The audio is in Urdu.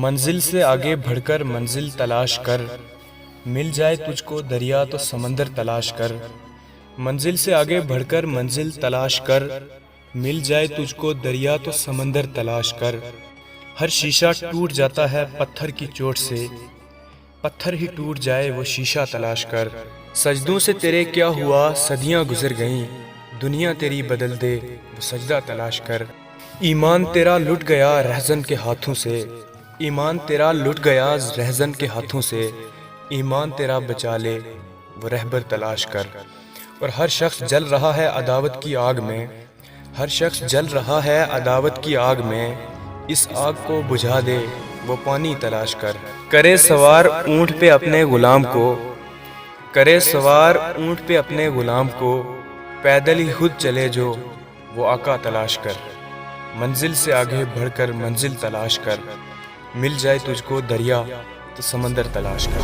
منزل سے آگے بڑھ کر منزل تلاش کر، مل جائے تجھ کو دریا تو سمندر تلاش کر۔ منزل سے آگے بڑھ کر منزل تلاش کر، مل جائے تجھ کو دریا تو سمندر تلاش کر۔ ہر شیشہ ٹوٹ جاتا ہے پتھر کی چوٹ سے، پتھر ہی ٹوٹ جائے وہ شیشہ تلاش کر۔ سجدوں سے تیرے کیا ہوا صدیاں گزر گئیں، دنیا تیری بدل دے وہ سجدہ تلاش کر۔ ایمان تیرا لٹ گیا رہزن کے ہاتھوں سے، ایمان تیرا لٹ گیا رہزن کے ہاتھوں سے، ایمان تیرا بچا لے وہ رہبر تلاش کر۔ اور ہر شخص جل رہا ہے عداوت کی آگ میں، ہر شخص جل رہا ہے عداوت کی آگ میں، اس آگ کو بجھا دے وہ پانی تلاش کر۔ کرے سوار اونٹ پہ اپنے غلام کو، کرے سوار اونٹ پہ اپنے غلام کو، پیدل ہی خود چلے جو وہ آقا تلاش کر۔ منزل سے آگے بڑھ کر منزل تلاش کر، مل جائے تجھ کو دریا تو سمندر تلاش کر۔